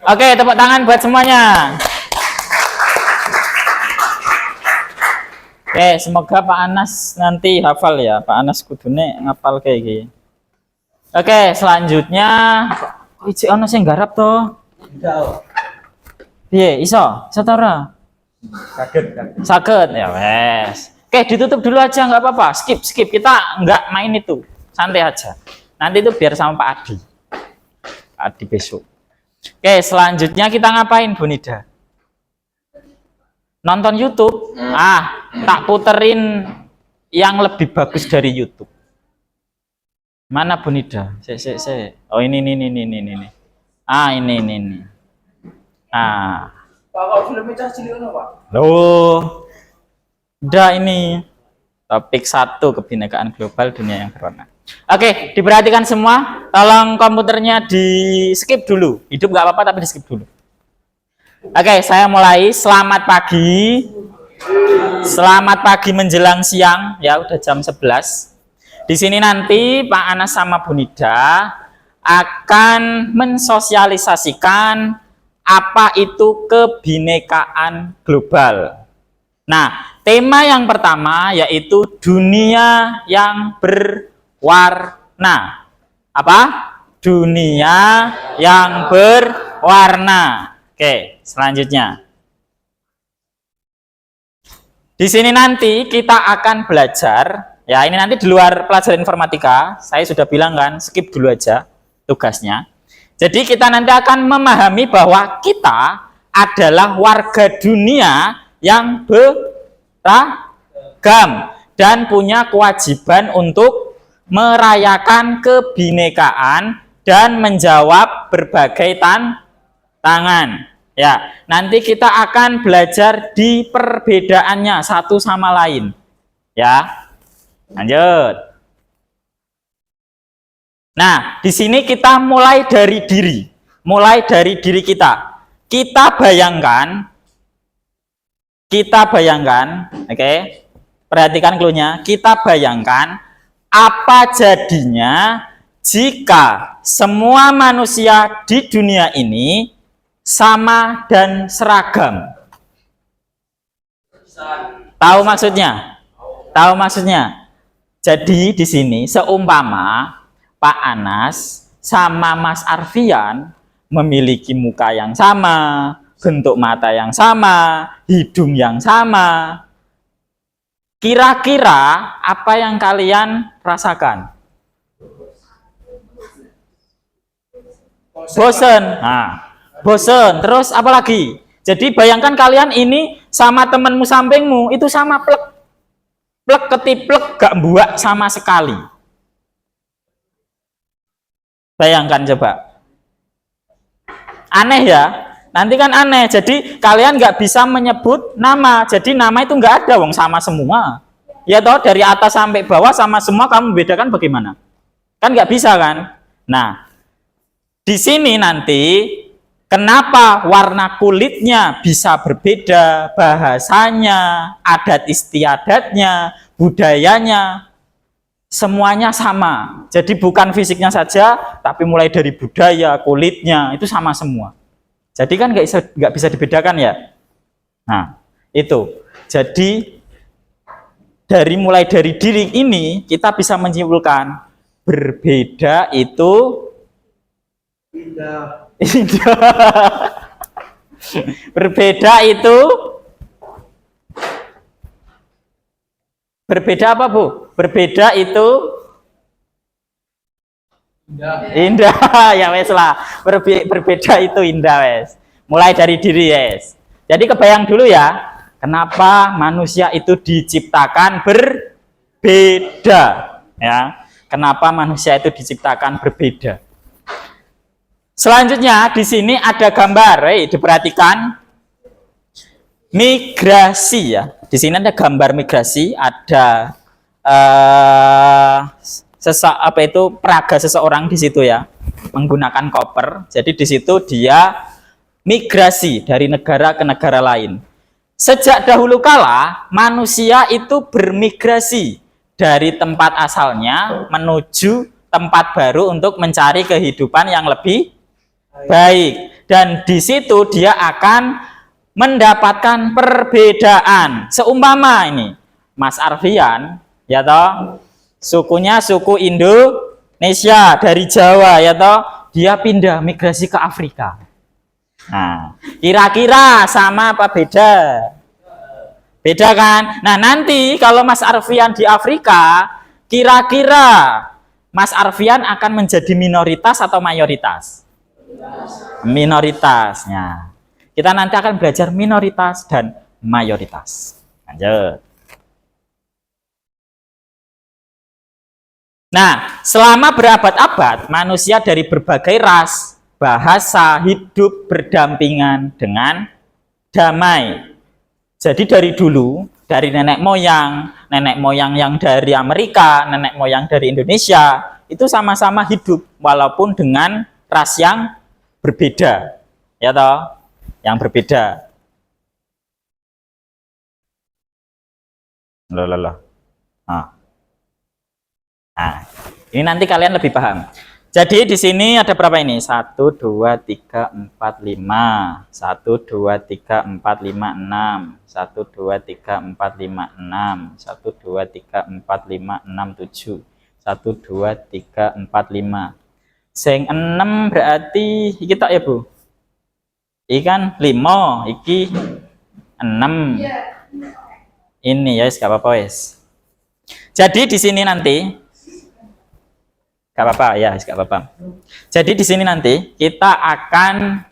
Oke, tepuk tangan buat semuanya. Oke, semoga Pak Anas nanti hafal ya. Pak Anas kudune ngapal kayak gini. Oke, selanjutnya iki ono sing garap to. Piye, iso? Iso ta ora? Saged ya wes. Oke, ditutup dulu aja nggak apa-apa. Skip. Kita nggak main itu. Santai aja. Nanti itu biar sama Pak Adi. Pak Adi besok. Oke, selanjutnya kita ngapain, Bu Nida? Nonton YouTube. Tak puterin yang lebih bagus dari YouTube. Mana Bu Nida? Oh, ini. Ini. Ini. Pak, filmnya cah cilik ono, Pak. Loh. Udah ini. Topik 1, kebinekaan global dunia yang berwarna. Oke, diperhatikan semua. Tolong komputernya di skip dulu. Hidup nggak apa-apa tapi di skip dulu. Oke, saya mulai. Selamat pagi. Selamat pagi menjelang siang. Ya, udah jam 11. Di sini nanti Pak Anas sama Bu Nida akan mensosialisasikan apa itu kebinekaan global. Nah, tema yang pertama yaitu dunia yang berwarna. Apa? Dunia yang berwarna. Oke, selanjutnya. Di sini nanti kita akan belajar, ya ini nanti di luar pelajaran informatika, saya sudah bilang kan, skip dulu aja tugasnya. Jadi kita nanti akan memahami bahwa kita adalah warga dunia yang beragam dan punya kewajiban untuk merayakan kebinekaan dan menjawab berbagai tantangan. Ya, nanti kita akan belajar di perbedaannya satu sama lain. Ya, lanjut. Nah, di sini kita mulai dari diri kita. Kita bayangkan, oke? Perhatikan clue-nya. Kita bayangkan apa jadinya jika semua manusia di dunia ini sama dan seragam. Tahu maksudnya? Jadi di sini seumpama Pak Anas sama Mas Arfian memiliki muka yang sama, bentuk mata yang sama, hidung yang sama. Kira-kira apa yang kalian rasakan? Bosen. Bosen. Terus apa lagi? Jadi bayangkan kalian ini sama temenmu sampingmu itu sama plek ketiplek gak buak sama sekali. Bayangkan coba. Aneh ya? Nanti kan aneh. Jadi kalian nggak bisa menyebut nama. Jadi nama itu nggak ada, wong sama semua. Ya toh dari atas sampai bawah sama semua, kamu bedakan bagaimana? Kan nggak bisa kan? Nah, di sini nanti kenapa warna kulitnya bisa berbeda, bahasanya, adat istiadatnya, budayanya, semuanya sama. Jadi bukan fisiknya saja, tapi mulai dari budaya, kulitnya, itu sama semua. Jadi kan nggak bisa dibedakan ya. Nah, itu. Jadi mulai dari diri ini, kita bisa menyimpulkan berbeda itu indah. Berbeda apa, Bu? Berbeda itu indah. Ya wes lah. Berbeda itu indah wes. Mulai dari diri wes. Jadi kebayang dulu ya, kenapa manusia itu diciptakan berbeda, ya? Kenapa manusia itu diciptakan berbeda? Selanjutnya di sini ada gambar, diperhatikan. Migrasi ya. Di sini ada gambar migrasi, ada peraga seseorang di situ ya, menggunakan koper. Jadi di situ dia migrasi dari negara ke negara lain. Sejak dahulu kala manusia itu bermigrasi dari tempat asalnya menuju tempat baru untuk mencari kehidupan yang lebih baik. Dan di situ dia akan mendapatkan perbedaan. Seumpama ini, Mas Arfian, ya toh, sukunya suku Indonesia dari Jawa, ya toh, dia pindah migrasi ke Afrika. Nah, kira-kira sama apa beda? Beda kan? Nah, nanti kalau Mas Arfian di Afrika, kira-kira Mas Arfian akan menjadi minoritas atau mayoritas? Minoritasnya. Kita nanti akan belajar minoritas dan mayoritas. Lanjut. Nah, selama berabad-abad, manusia dari berbagai ras, bahasa, hidup berdampingan dengan damai. Jadi dari dulu, dari nenek moyang yang dari Amerika, nenek moyang dari Indonesia, itu sama-sama hidup walaupun dengan ras yang berbeda. Ya toh? Yang berbeda. Loh. Nah, ini nanti kalian lebih paham. Jadi di sini ada berapa ini? 1, 2, 3, 4, 5. 1, 2, 3, 4, 5, 6. 1, 2, 3, 4, 5, 6. 1, 2, 3, 4, 5, 6, 7. 1, 2, 3, 4, 5. Sing 6 berarti iki tok ya, Bu? Iki kan 5, iki 6. Ini ya, gak apa-apa wes. Jadi di sini nanti gak apa-apa ya, gak apa-apa. Jadi di sini nanti kita akan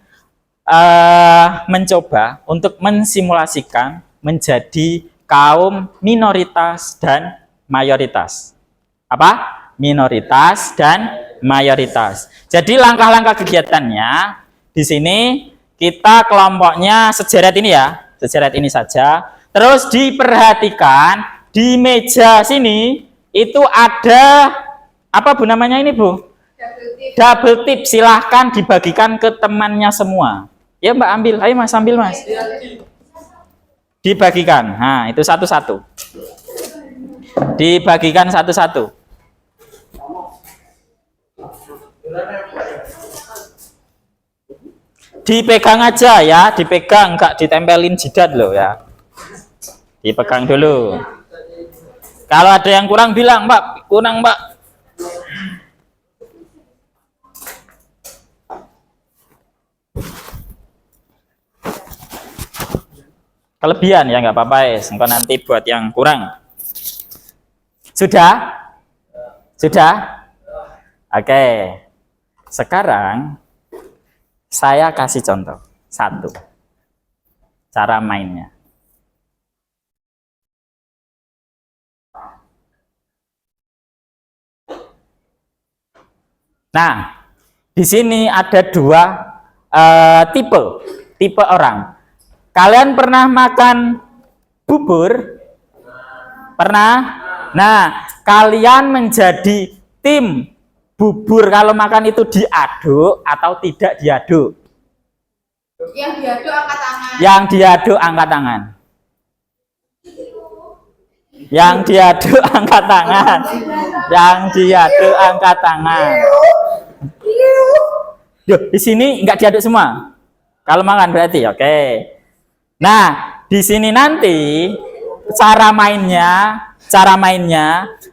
mencoba untuk mensimulasikan menjadi kaum minoritas dan mayoritas. Apa? Minoritas dan mayoritas. Jadi langkah-langkah kegiatannya di sini kita kelompoknya sejeret ini ya, sejeret ini saja. Terus diperhatikan di meja sini itu ada apa Bu namanya ini Bu? Double tip. Silahkan dibagikan ke temannya semua. Ya Mbak ambil, ayo Mas ambil Mas. Dibagikan. Nah itu satu-satu. Dibagikan satu-satu. Dipegang aja ya, dipegang, enggak ditempelin jidat loh ya. Dipegang dulu. Kalau ada yang kurang bilang, Mbak, kurang Mbak. Kelebihan ya nggak apa-apa ya, engkau nanti buat yang kurang. Sudah? Sudah? Oke. Sekarang saya kasih contoh satu cara mainnya. Nah, di sini ada dua tipe orang. Kalian pernah makan bubur? Pernah? Nah, kalian menjadi tim bubur kalau makan itu diaduk atau tidak diaduk? Yang diaduk angkat tangan. Yang diaduk angkat tangan. Yang diaduk angkat tangan. Yang diaduk angkat tangan. Yuk, di sini nggak diaduk semua. Kalau makan berarti oke. Nah, di sini nanti cara mainnya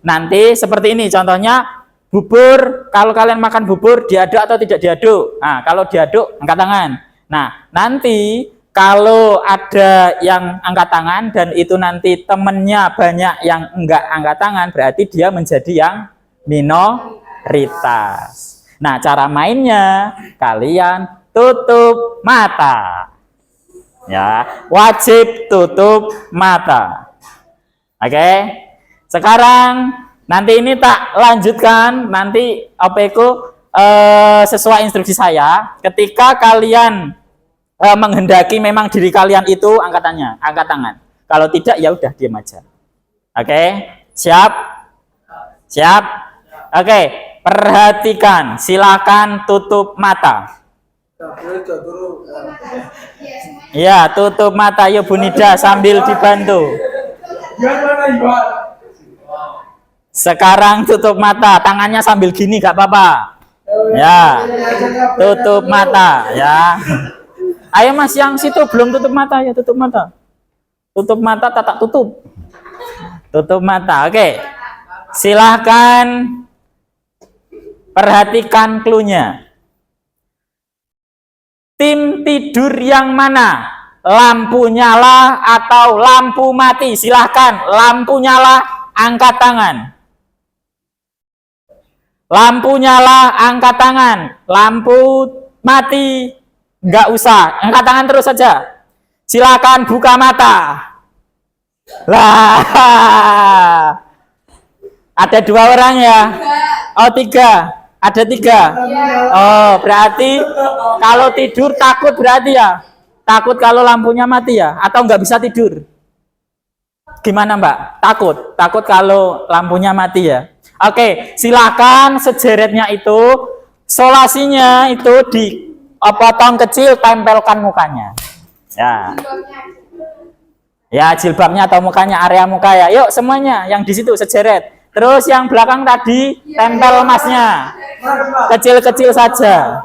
nanti seperti ini contohnya. Bubur, kalau kalian makan bubur diaduk atau tidak diaduk? Nah, kalau diaduk angkat tangan. Nah, nanti kalau ada yang angkat tangan dan itu nanti temennya banyak yang enggak angkat tangan, berarti dia menjadi yang minoritas. Nah, cara mainnya kalian tutup mata. Ya, wajib tutup mata. Oke. Sekarang nanti ini tak lanjutkan, nanti OPku sesuai instruksi saya. Ketika kalian menghendaki memang diri kalian itu angkat tangan. Kalau tidak ya udah diam aja. Oke, siap? Siap? Oke, perhatikan. Silakan tutup mata. Ya, tutup mata. Yuk Bu Nida sambil dibantu. Sekarang tutup mata, tangannya sambil gini gak apa-apa. Ya, tutup mata ya. Ayo Mas yang situ belum tutup mata ya, tutup mata. Tutup mata, tak tutup. Tutup mata. Oke. Silahkan perhatikan clue-nya. Tim tidur yang mana? Lampu nyala atau lampu mati? Silahkan. Lampu nyala, angkat tangan. Lampu nyala, angkat tangan. Lampu mati, nggak usah. Angkat tangan terus saja. Silakan buka mata. Lah, ada 2 orang ya? Oh 3, ada 3. Oh berarti kalau tidur takut berarti ya? Takut kalau lampunya mati ya? Atau nggak bisa tidur? Gimana Mbak? Takut kalau lampunya mati ya? Oke, silakan sejeretnya itu, solasinya itu potong kecil, tempelkan mukanya. Ya. Ya, jilbabnya atau mukanya, area muka ya. Yuk semuanya yang di situ sejeret. Terus yang belakang tadi tempel emasnya. Kecil-kecil saja.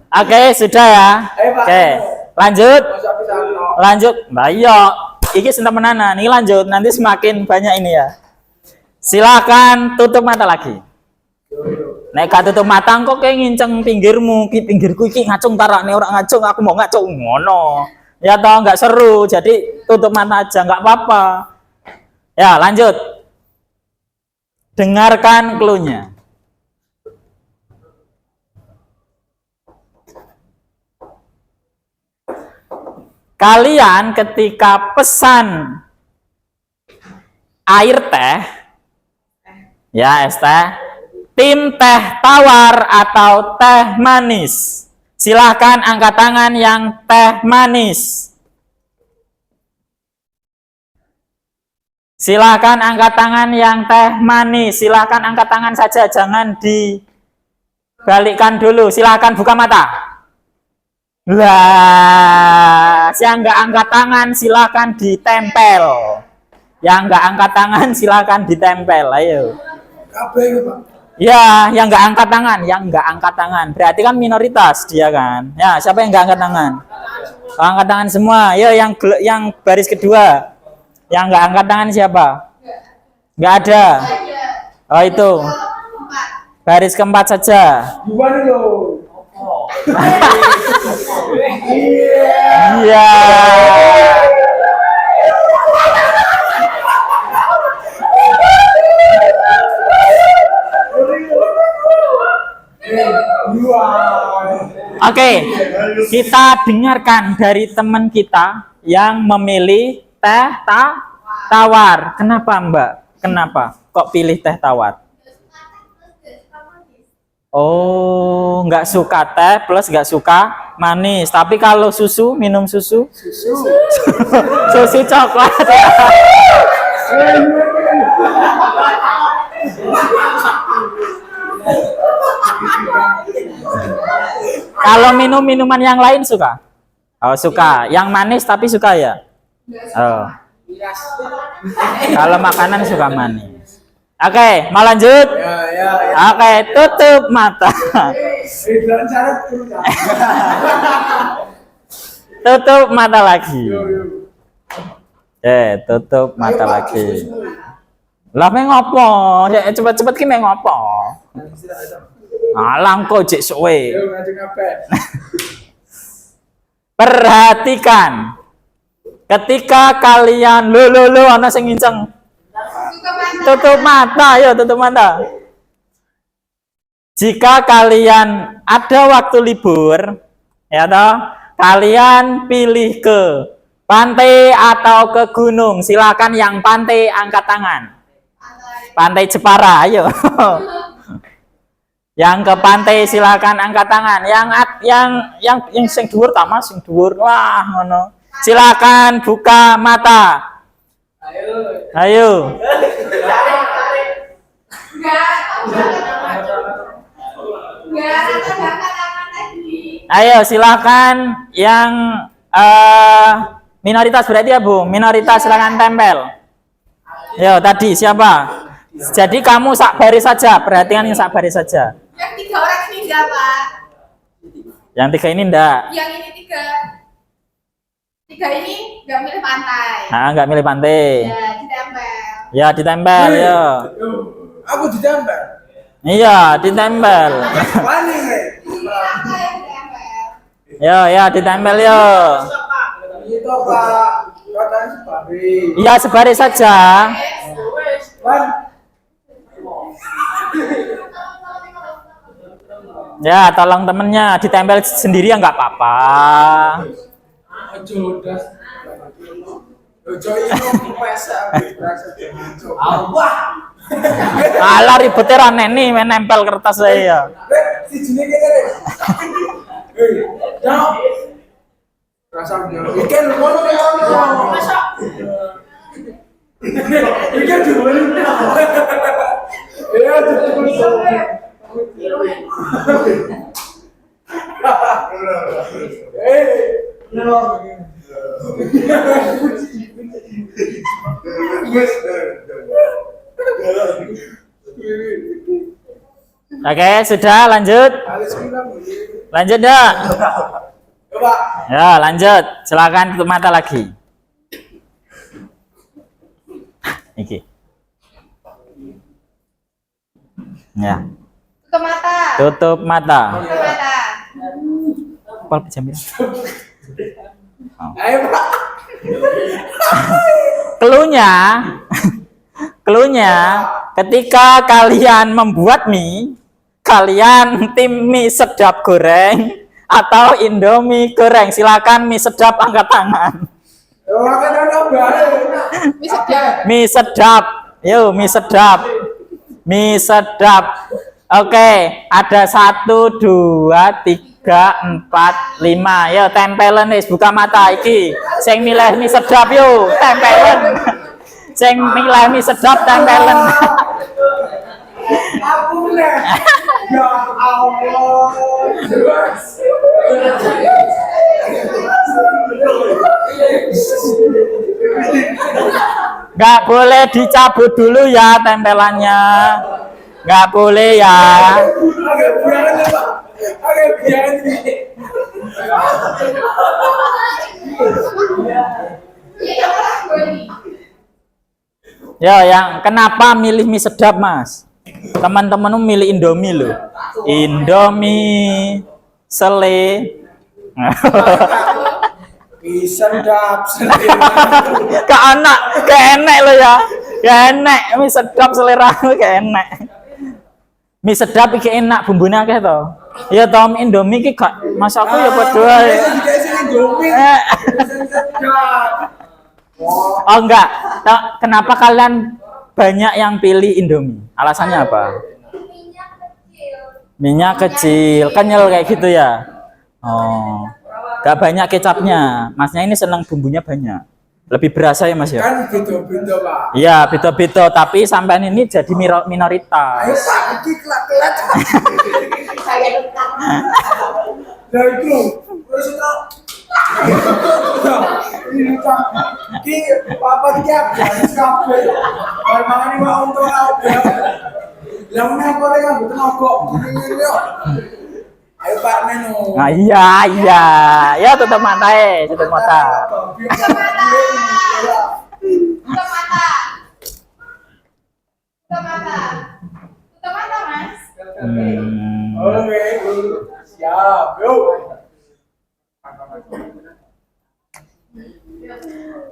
Oke, sudah ya. Oke, lanjut. Nah, iya. Iki sentemenana. Nih lanjut. Nanti semakin banyak ini ya. Silakan tutup mata lagi. Nek gak tutup mata kok kayak nginceng pinggirmu, pinggirku iki ngacung tarakne orang ngacung, aku mau ngacung ngono. Ya toh nggak seru. Jadi tutup mata aja nggak apa-apa. Ya, lanjut. Dengarkan clue-nya. Kalian ketika pesan air teh, ya es teh, tim teh tawar atau teh manis? Silahkan angkat tangan yang teh manis. Silahkan angkat tangan yang teh manis. Silahkan angkat tangan saja, jangan dibalikkan dulu. Silahkan buka mata. Lah, yang nggak angkat tangan silahkan ditempel. Yang nggak angkat tangan silahkan ditempel. Ayo. Ya, yang nggak angkat tangan, berarti kan minoritas dia kan. Ya, siapa yang nggak angkat tangan? Angkat tangan semua. Ya, yang baris kedua, yang nggak angkat tangan siapa? Nggak ada. Oh itu, baris keempat saja. Iya. Oke, kita dengarkan dari teman kita yang memilih teh tawar. Kenapa Mbak? Kenapa kok pilih teh tawar? Oh, nggak suka teh plus nggak suka manis. Tapi kalau susu, minum susu? Susu coklat. Kalau minum minuman yang lain suka? Oh, suka. Yang manis tapi suka ya? Oh. Kalau makanan suka manis. Oke, mau lanjut? Oke, tutup mata. Tutup mata lagi. Tutup mata lagi. Lah ngopo? Cepet-cepet ki ngopo? Alang kok cek suwe. Perhatikan. Ketika kalian lo ana sing nginceng. Tutup mata, ayo tutup mata. Jika kalian ada waktu libur, ya toh, Kalian pilih ke pantai atau ke gunung? Silakan yang pantai angkat tangan. Pantai Jepara, ayo. Yang ke pantai silakan angkat tangan. Yang sing dhuwur ta Mas, sing dhuwur. Wah, ngono. Silakan buka mata. Ayo. Ayo silakan yang minoritas berarti ya Bu. Minoritas silakan tempel. Yo tadi siapa? Jadi kamu sak baris saja. Perhatikan yang sak baris saja. Yang 3 orang ini enggak, Pak. Yang 3 ini enggak. Yang ini 3. 3 ini enggak milih pantai. Nah, enggak milih pantai. Ya, ditempel. Ya, ditempel ya. Aku ditempel. Iya, ditempel. Wani nih. Ini apa yang ditempel? Ya, ditempel ya. Itu Pak. Katanya sebaris. Iya, sebaris saja. Wan. Ya, tolong temennya ditempel sendiri ya nggak apa-apa. Ojo das. Ojo ini masa Allah. Alah ribetnya rane nih menempel kertas saya. Si jine kene. Hei, jauh. Rasanya. Ikan ngono ya. Masa. Ikan dulu. Ya, dulu. Oke, sudah lanjut. Lanjut dah. Ya, lanjut. Silakan tutup mata lagi. Iki. Ya. Tutup mata. Tutup mata. Tutup mata. Pal pejamir. Ayo, Pak. Cluenya, ketika kalian membuat mie, kalian tim mie sedap goreng atau Indomie goreng. Silakan mie sedap angkat tangan. Mie sedap. Mie sedap. Yuk, mie sedap. Mie sedap. Oke, ada 1, 2, 3, 4, 5. Yo tempelen wis buka mata iki. Sing milih mie sedap yo, tempelen. Sing milih mie sedap tempelen. Aku nih. Ya Allah. Nggak boleh dicabut dulu ya tempelannya. Nggak boleh ya. Agak biaran ya, Pak. Agak biaran nih. Iya, orang gue nih. Ya, yang kenapa milih mie sedap, Mas? Teman-teman milih Indomie loh. Indomie sele. Sedap. Ke anak, ke enek lo ya. Ke enek, mie sedap selera ke enek. Mie sedap iki enak bumbune akeh to. Ya tom Indomie iki gak masakku ya padha ae. Oh enggak. Kenapa kalian banyak yang pilih Indomie? Alasannya apa? Minyak kecil, kenyal kayak gitu ya. Oh. Gak banyak kecapnya. Masnya ini senang bumbunya banyak. Lebih berasa ya Mas ya? Kan beda-beda, Pak. Iya, beda-beda, tapi sampean ini jadi minoritas. Ayo Pak, iki kelak-kelak. Lah itu, wis itu. Ini Pak. Ki apa tiap habis kabeh. Bar mangane wae untuk kabeh. Lah menawa kok nek mboten mogok. Ayo Pak Menu. Nah, iya. Ya tutup mata tutup mata. Tutup mata. Tutup mata. Tutup mata. Tutup mata, Mas. Oke, siap. Yuk.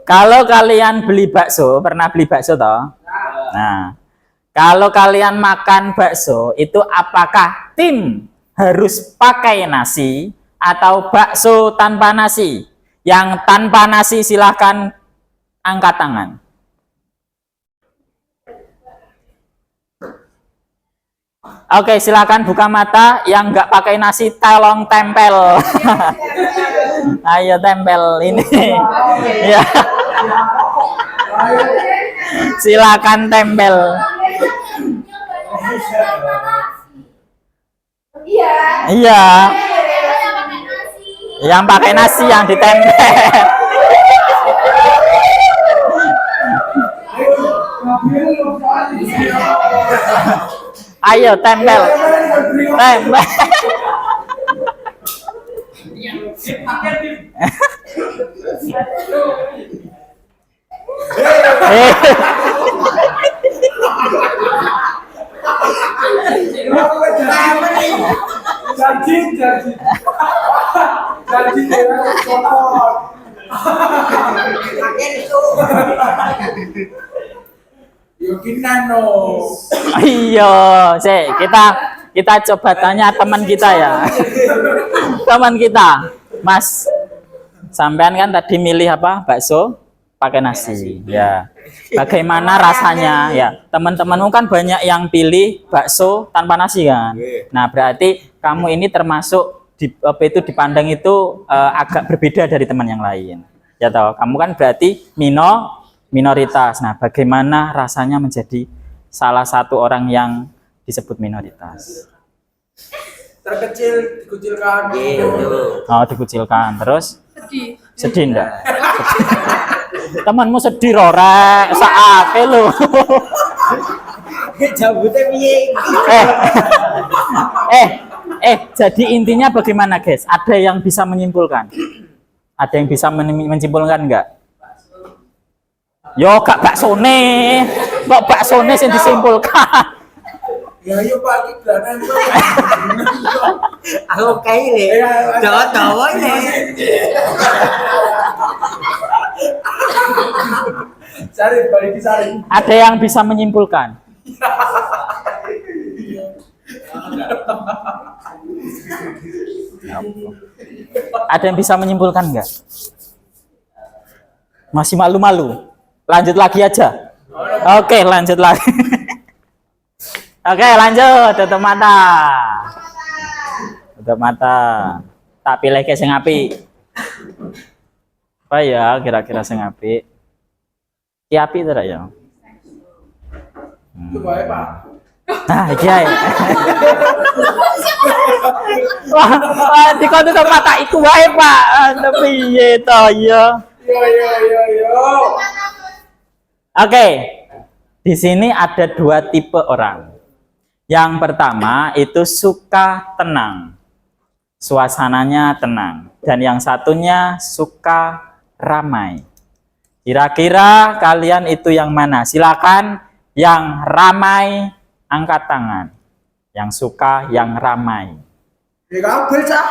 Kalau kalian beli bakso, pernah beli bakso toh? Nah, kalau kalian makan bakso itu apakah tim harus pakai nasi atau bakso tanpa nasi? Yang tanpa nasi silahkan angkat tangan. Oke, silakan buka mata. Yang nggak pakai nasi tolong tempel. Ayo tempel ini. Ya. Silakan tempel. Iya. Iya. Yang pakai nasi yang ditempel. Ayo tempel. Tempel. Iya, kita coba tanya teman kita ya. Teman kita, Mas, sampean kan tadi milih apa? Bakso pakai nasi. Ya. Bagaimana rasanya? Ya, teman-temanmu kan banyak yang pilih bakso tanpa nasi kan. Nah, berarti kamu ini termasuk dipandang itu agak berbeda dari teman yang lain. Ya toh, kamu kan berarti minoritas. Nah, bagaimana rasanya menjadi salah satu orang yang disebut minoritas? Terkecil, dikucilkan. Oh, dikucilkan. Terus? Sedih. Sedih enggak? Temanmu sedih rorek, saake lu. Jambutnya piye? Jadi intinya bagaimana, guys? Ada yang bisa menyimpulkan? Ada yang bisa menyimpulkan enggak? Yo, gak baksone. Kok baksone sing disimpulkan? Ya yuk Pak, iki glanen Pak. Aku kayak ini, dawa-dawa ini. Cari balik cari. Ada yang bisa menyimpulkan? Ada yang bisa menyimpulkan enggak? Masih malu-malu? Lanjut lagi aja. Oke, lanjut lagi. Oke, lanjut. Tutup mata. Tutup mata. Tak pilih ke sing apik. Apa ya kira-kira sing apik? Ki apik ta ya? Coba ya Pak. Nah, iki ae. Wah, dikon tutup mata iku wae, Pak. Piye to ya? Yo. Oke. Di sini ada dua tipe orang. Yang pertama itu suka tenang. Suasananya tenang. Dan yang satunya suka ramai. Kira-kira kalian itu yang mana? Silakan yang ramai angkat tangan. Yang suka yang ramai. Ya kabel Cak.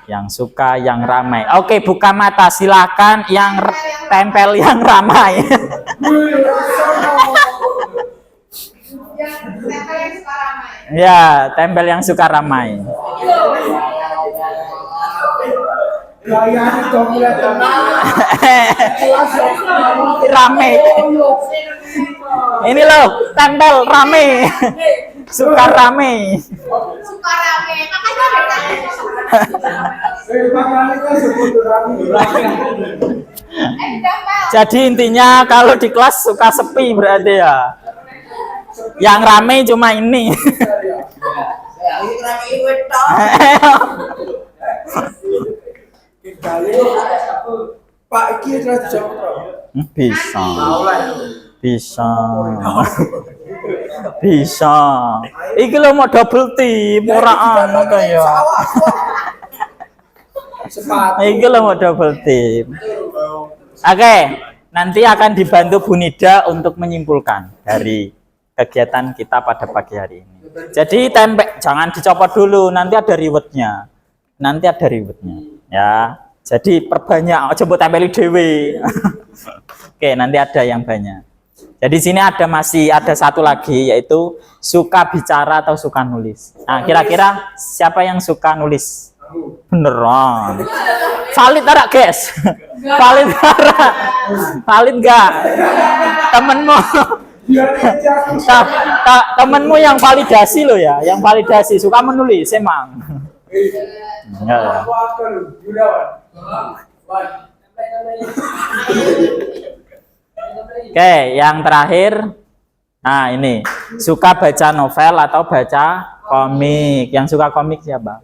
Yang suka yang ramai. Oke, buka mata. Silakan yang tempel yang ramai. Yang tempel yang suka ramai. Ya, tempel yang suka ramai. Gayanya dong kelihatan. Rame. Ini loh, tempel rame. Suka rame. Suka rame. Makanya ada Makanya kan sebut rame. tempel. Jadi intinya kalau di kelas suka sepi berarti ya. Yang rame cuma ini. Pak iki terus jawab. Bisa. Bisa. Bisa. Iki lo mau double tip ora anu to ya. Sepatu. Iki lo mau double tip. Oke, nanti akan dibantu Bu Nida untuk menyimpulkan dari kegiatan kita pada pagi hari ini. Jadi jangan dicopot dulu, nanti ada rewardnya. Nanti ada rewardnya, ya. Jadi perbanyak, coba tempeli dewe. Oke, nanti ada yang banyak. Jadi sini masih ada satu lagi, yaitu suka bicara atau suka nulis. Nah, kira-kira siapa yang suka nulis? Beneran. Valid ora, guys? Valid ora? Valid enggak? Temenmu temenmu yang validasi lo ya, yang validasi suka menulis emang. Enggak. Oke, yang terakhir. Nah, ini suka baca novel atau baca komik. Yang suka komik siapa?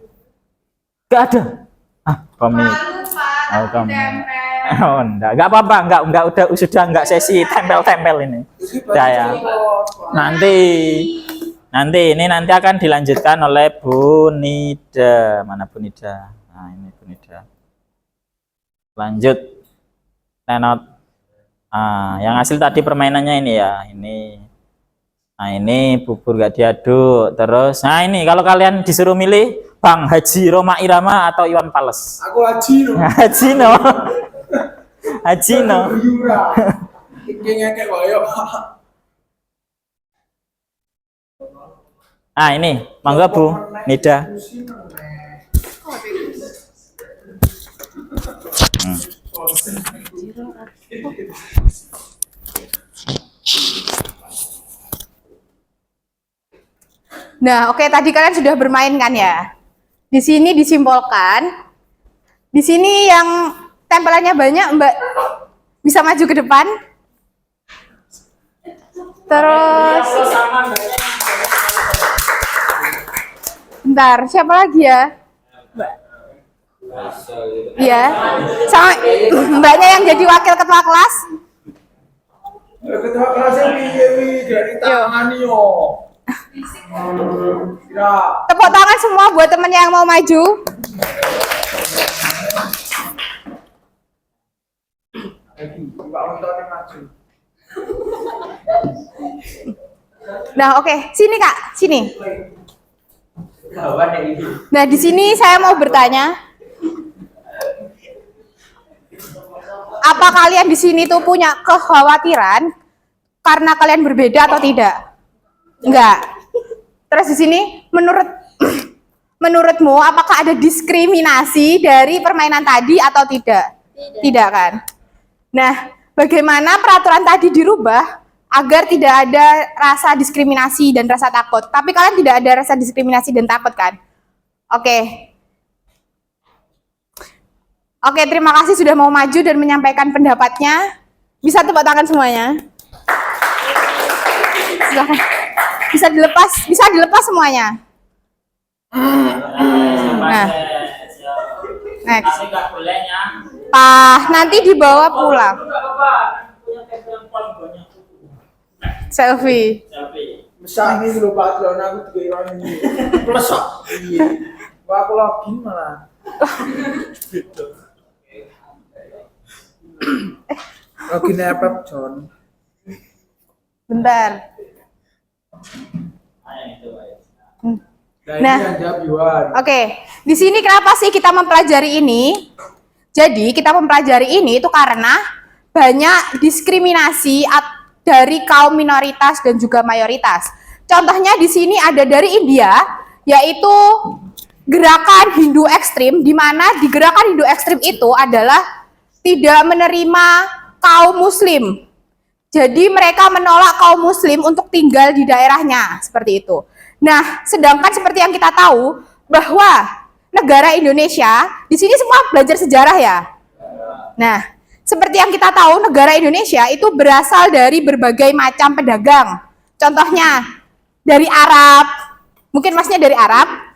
Gak ada. Ah, komik. Malu, Pak. Oh, komik. Ditempel. Oh, enggak apa-apa, enggak sudah enggak sesi tempel-tempel ini. Udah ya. Nanti akan dilanjutkan oleh Bu Nida. Mana Bu Nida? Nah, ini Bu Nida. Lanjut. Tenot. Ah, yang hasil tadi permainannya ini ya, ini. Nah, ini bubur gak diaduk. Terus, nah ini kalau kalian disuruh milih Bang Haji Roma Irama atau Iwan Fals? Aku Haji no. Haji no. Haji no. Iki ngekek wae, Pak. Ah, ini, mangga Bu Nida. Nah, oke, tadi kalian sudah bermain kan ya? Di sini disimpulkan. Di sini yang tempelannya banyak, Mbak, bisa maju ke depan. Terus, bentar, siapa lagi ya? Mbak. Iya, sama Mbaknya yang jadi wakil ketua kelas. Ketua kelasnya piye dari tangan yo. Ya. Tepuk tangan semua buat temennya yang mau maju. Mbak Ontone maju. Nah, oke, sini Kak, sini. Nah, di sini saya mau bertanya, apa kalian di sini tuh punya kekhawatiran karena kalian berbeda atau tidak? Enggak. Terus di sini menurutmu apakah ada diskriminasi dari permainan tadi atau tidak? Tidak kan? Nah, bagaimana peraturan tadi dirubah agar tidak ada rasa diskriminasi dan rasa takut? Tapi kalian tidak ada rasa diskriminasi dan takut kan? Oke. Oke, terima kasih sudah mau maju dan menyampaikan pendapatnya. Bisa tepuk tangan semuanya. Silakan. Bisa dilepas semuanya. Nah, next. Nanti dibawa pulang. Selfie. Besar ini dulu Pak Tron aku juga ini. Plus kok. Iya. Wah, aku login malah. Login apa, John? Bentar. Nah, oke. Di sini kenapa sih kita mempelajari ini? Jadi kita mempelajari ini itu karena banyak diskriminasi dari kaum minoritas dan juga mayoritas. Contohnya di sini ada dari India, yaitu gerakan Hindu ekstrim, di mana di gerakan Hindu ekstrim itu adalah tidak menerima kaum Muslim. Jadi mereka menolak kaum Muslim untuk tinggal di daerahnya, seperti itu. Nah, sedangkan seperti yang kita tahu bahwa negara Indonesia, di sini semua belajar sejarah ya. Nah, seperti yang kita tahu negara Indonesia itu berasal dari berbagai macam pedagang. Contohnya dari Arab, mungkin masnya dari Arab.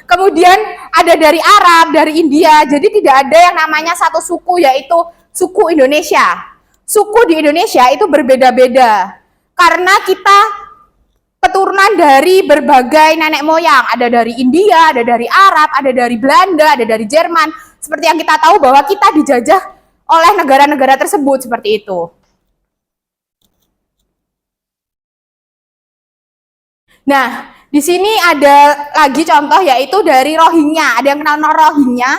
Kemudian ada dari Arab, dari India. Jadi tidak ada yang namanya satu suku, yaitu suku Indonesia. Suku di Indonesia itu berbeda-beda karena kita keturunan dari berbagai nenek moyang. Ada dari India, ada dari Arab, ada dari Belanda, ada dari Jerman. Seperti yang kita tahu bahwa kita dijajah oleh negara-negara tersebut, seperti itu. Nah, di sini ada lagi contoh, yaitu dari Rohingya. Ada yang kenal Rohingya?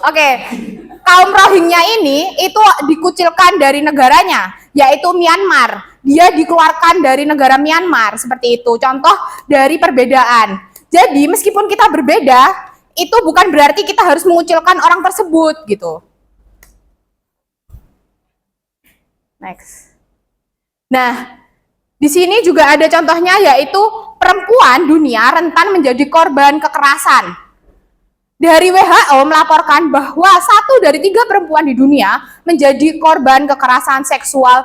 Oke, kaum Rohingya ini itu dikucilkan dari negaranya, yaitu Myanmar. Dia dikeluarkan dari negara Myanmar, seperti itu. Contoh dari perbedaan. Jadi meskipun kita berbeda, itu bukan berarti kita harus mengucilkan orang tersebut, gitu. Next. Nah, di sini juga ada contohnya, yaitu perempuan dunia rentan menjadi korban kekerasan. Dari WHO melaporkan bahwa 1 dari 3 perempuan di dunia menjadi korban kekerasan seksual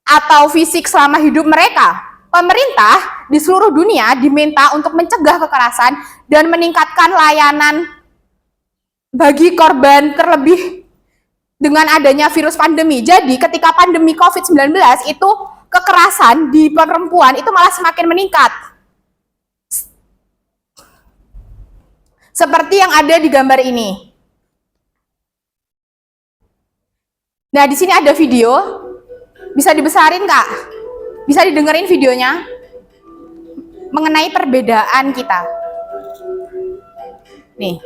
atau fisik selama hidup mereka. Pemerintah di seluruh dunia diminta untuk mencegah kekerasan dan meningkatkan layanan bagi korban, terlebih dengan adanya virus pandemi. Jadi ketika pandemi COVID-19 itu kekerasan di perempuan itu malah semakin meningkat. Seperti yang ada di gambar ini. Nah, di sini ada video. Bisa dibesarin, Kak? Bisa didengerin videonya? Mengenai perbedaan kita. Nih.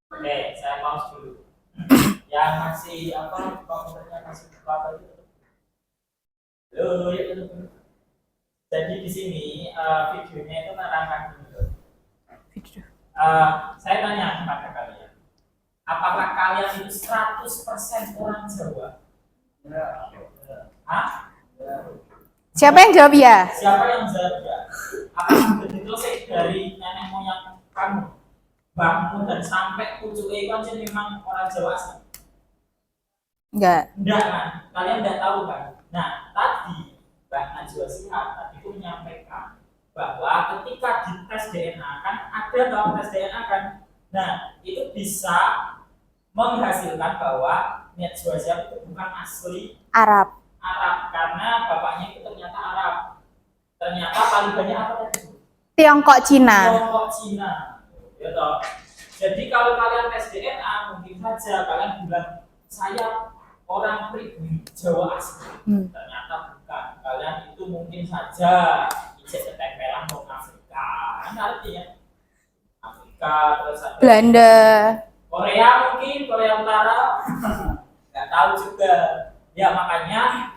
Oke, saya pause dulu. Yang masih komputernya masih buka tadi. Halo, ya betul. Jadi di sini videonya itu menerangkan dulu. Saya tanya kepada kalian, apakah kalian itu 100% orang Jawa? Hah? Siapa yang jawab ya? Siapa yang jawab ya? Apakah begitu sih dari nenek moyang kamu, mbahmu dan sampai cucu kan jadi memang orang Jawa asli? Enggak. Enggak kan? Kalian enggak tahu kan? Nah, tadi Mbak Najwa Shihab tadi itu menyampaikan bahwa ketika di tes DNA kan ada dalam tes DNA kan. Nah, itu bisa menghasilkan bahwa Najwa Shihab itu bukan asli Arab. Karena bapaknya itu ternyata Arab. Ternyata paling banyak apa tadi? Tiongkok, Cina. Tiongkok, Cina. Ya toh. Jadi kalau kalian tes DNA mungkin saja kalian bilang saya orang pribumi Jawa asli. Ternyata bukan. Kalian itu mungkin saja ijek ketempelan mau Afrika. Kan artinya Afrika terus ada Belanda. Korea mungkin Korea Utara. Nggak tahu juga. Ya makanya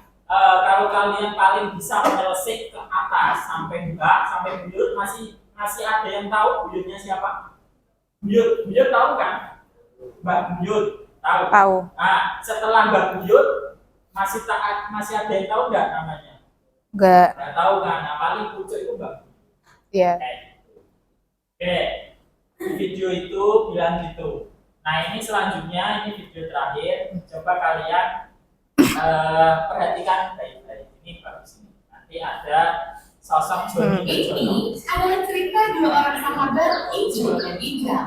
kalau kalian paling bisa menyelesaikan ke atas sampai enggak sampai buyut masih ada yang tahu buyutnya siapa? Buyut tahu kan? Mbak Buyut tahu. Tahu. Nah, setelah Mbak Buyut masih ada yang tahu nggak namanya? Enggak. Nggak tahu kan? Nah, paling pucuk itu Mbak. Iya. Kayak gitu. Oke, di video itu bilang gitu. Nah ini selanjutnya, ini video terakhir. Coba kalian perhatikan baik-baik. Ini bagus ini. Nanti ada sosok Joni dan Jono. Ini adalah cerita dua orang sahabat Ijul dan Ijal.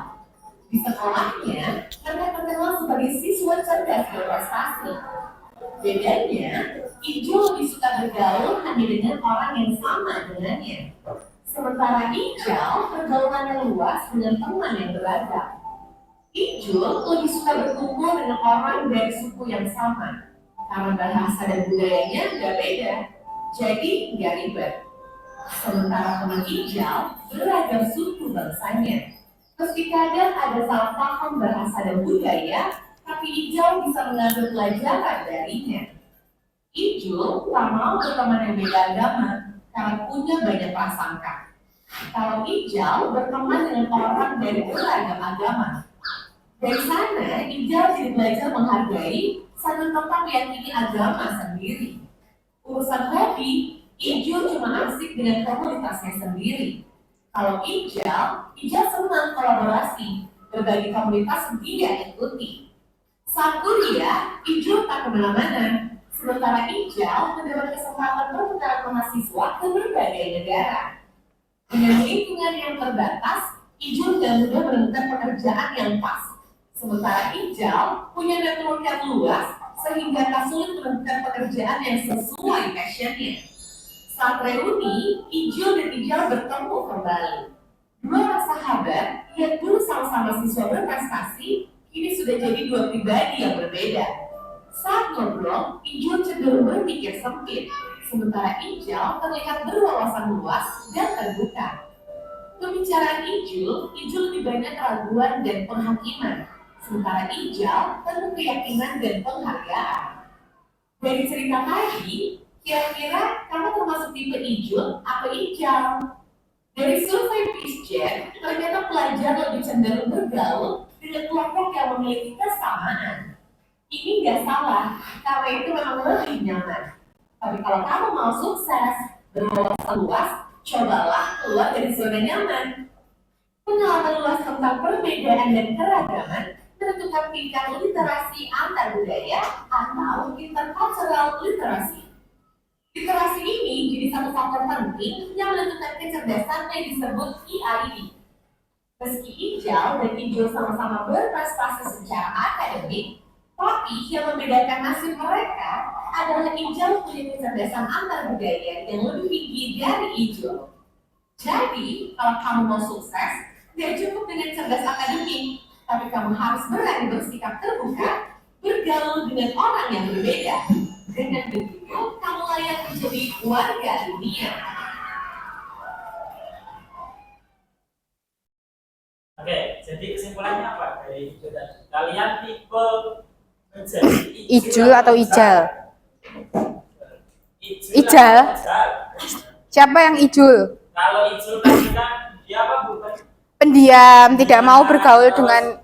Di sekolahnya, mereka terkenal sebagai siswa cerdas berprestasi. Bedanya, Ijul lebih suka bergaul hanya dengan orang yang sama dengannya. Sementara Ijal pergaulannya luas dengan teman yang beragam. Ijul lebih suka berkumpul dengan orang dari suku yang sama. Karena bahasa dan budayanya nggak beda, jadi nggak ribet. Sementara teman Ijal beragam suku bangsanya. Meski kadang ada salah paham bahasa dan budaya, tapi Ijal bisa mengambil pelajaran darinya. Ijul tak mau berteman yang beda agama karena punya banyak prasangka. Kalau Ijal berteman dengan orang dari beragam agama. Dari sana, Ijal jadi belajar menghargai sambil tetap meyakini agama sendiri. Urusan hobi, Ijul cuma asik dengan komunitasnya sendiri. Kalau Ijal senang kolaborasi, berbagi komunitas dia ikuti. Saat kuliah, Ijul tak kemana-mana. Sementara Ijal mendapat kesempatan pertukaran mahasiswa ke berbagai negara. Dengan lingkungan yang terbatas, Ijul tidak mudah menemukan pekerjaan yang pas. Sementara Ijal punya network yang luas, sehingga tak sulit menemukan pekerjaan yang sesuai passionnya. Saat reuni, Ijul dan Ijal bertemu kembali. Dua orang sahabat yang dulu sama-sama siswa berprestasi, kini sudah jadi dua pribadi yang berbeda. Saat ngobrol, Ijul cenderung berpikir sempit, sementara Ijal terlihat berwawasan luas dan terbuka. Pembicaraan Ijul lebih banyak keraguan dan penghakiman, sementara Ijal penuh keyakinan dan penghargaan. Dari cerita tadi, kira-kira kamu termasuk tipe Ijul atau Ijal? Dari survei PeaceJet, ternyata pelajar lebih cenderung bergaul dengan kelompok yang memiliki kesamaan. Ini nggak salah, karena itu memang lebih nyaman. Tapi kalau kamu mau sukses, berwawasan luas, cobalah keluar dari zona nyaman. Pengalaman luas tentang perbedaan dan keragaman menentukan tingkat literasi antar budaya atau intercultural literasi. Literasi ini jadi satu faktor penting yang menentukan kecerdasan yang disebut EID. Meski Ijal dan Ijul sama-sama berprestasi secara akademik, tapi yang membedakan nasib mereka adalah Ijal punya kecerdasan antar budaya yang lebih tinggi dari Ijul. Jadi, kalau kamu mau sukses, tidak cukup dengan cerdas akademik, tapi kamu harus berani bersikap terbuka, bergaul dengan orang yang berbeda. Dengan begitu, kamu layak menjadi warga dunia. Oke, jadi kesimpulannya apa dari video tadi? Kalian tipe menjadi Ijul atau Ijal? Ijal. Siapa yang Ijul? Kalau Ijul kan dia apa bukan? Pendiam, tidak mau bergaul dengan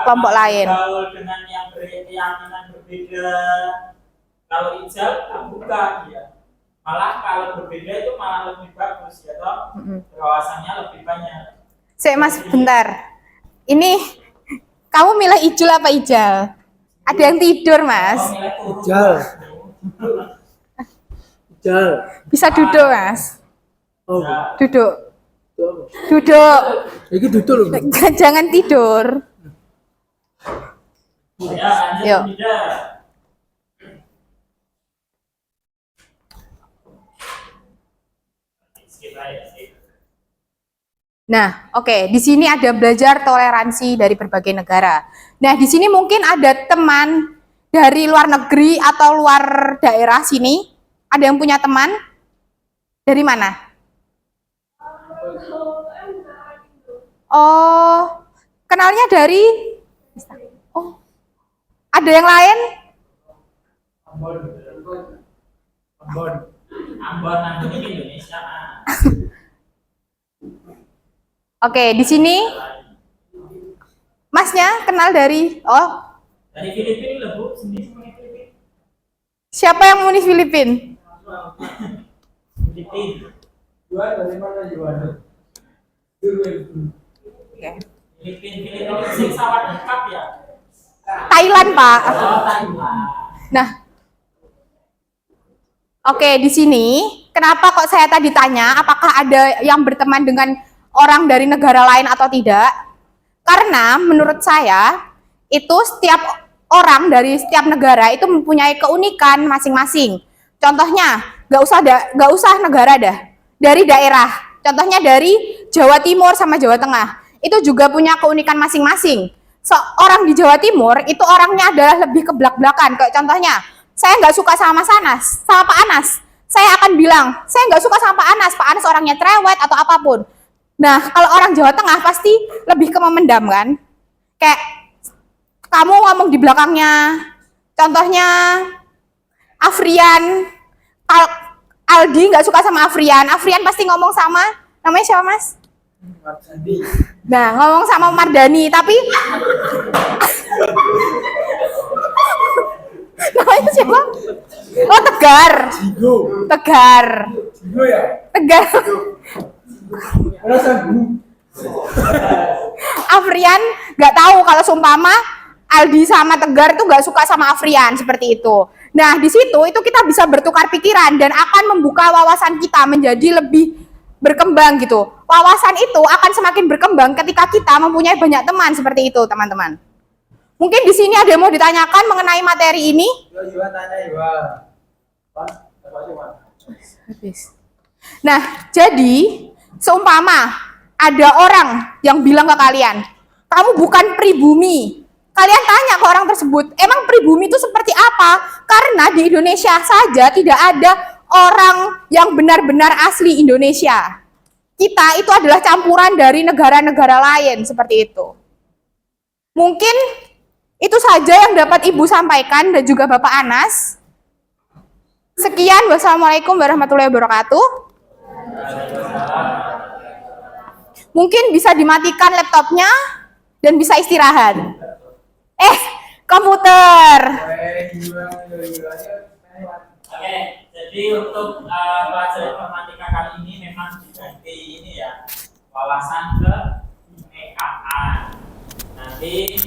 kelompok lain. Bergaul dengan yang berkeyakinan berbeda. Kalau Ijal bukan dia. Malah kalau berbeda itu malah lebih bagus ya toh. Wawasannya lebih banyak. Mas, bentar. Ini kamu milih Ijul apa Ijal? Ada yang tidur, Mas. Ijal. Ijal. Bisa duduk, Mas. Oh, Duduk. Duduk. ini duduk loh. Jangan tidur. Ya, lanjut Yuk. tidak. Skip aja, skip. Nah, oke. Di sini ada belajar toleransi dari berbagai negara. Nah, di sini mungkin ada teman dari luar negeri atau luar daerah sini. Ada yang punya teman? Dari mana? Oh, kenalnya dari? Oh, ada yang lain? Ambon ini Indonesia. Oke, di sini Masnya kenal dari? Oh, Dari Filipina loh, Bu. Sini semuanya Filipina. siapa yang munis Filipin? Filipina. Juan dari mana Juan? Oke. Filipina sing sawat lengkap ya. Thailand, Pak. Oh, Thailand. Nah, oke, di sini kenapa kok saya tadi tanya apakah ada yang berteman dengan orang dari negara lain atau tidak? Karena menurut saya itu setiap orang dari setiap negara itu mempunyai keunikan masing-masing. Contohnya, nggak usah negara dah, dari daerah. Contohnya dari Jawa Timur sama Jawa Tengah, itu juga punya keunikan masing-masing. Orang di Jawa Timur itu orangnya adalah lebih ke belak-belakan. Kayak contohnya, saya nggak suka sama Mas Anas, sama Pak Anas. Saya akan bilang, saya nggak suka sama Pak Anas. Pak Anas orangnya cerewet atau apapun. Nah, kalau orang Jawa Tengah pasti lebih ke memendam kan. Kayak kamu ngomong di belakangnya. Contohnya Afrian, Aldi nggak suka sama Afrian. Afrian pasti ngomong sama, namanya siapa Mas? Nah, ngomong sama Mardani, tapi namanya siapa? Oh, Tegar. Jigo. Tegar. Jigo ya? Tegar. Rasa bu. Afrian nggak tahu kalau seumpama Aldi sama Tegar itu nggak suka sama Afrian seperti itu. Nah, di situ itu kita bisa bertukar pikiran dan akan membuka wawasan kita menjadi lebih berkembang gitu. Wawasan itu akan semakin berkembang ketika kita mempunyai banyak teman seperti itu, teman-teman. Mungkin di sini ada yang mau ditanyakan mengenai materi ini? Nah, jadi seumpama ada orang yang bilang ke kalian, kamu bukan pribumi. Kalian tanya ke orang tersebut, emang pribumi itu seperti apa? Karena di Indonesia saja tidak ada orang yang benar-benar asli Indonesia. Kita itu adalah campuran dari negara-negara lain, seperti itu. Mungkin itu saja yang dapat Ibu sampaikan dan juga Bapak Anas. Sekian, wassalamualaikum warahmatullahi wabarakatuh. Mungkin bisa dimatikan laptopnya dan bisa istirahat. Komputer. Oke, jadi untuk pelajaran informatika kali ini memang diganti ini ya, wawasan ke EKA. Nanti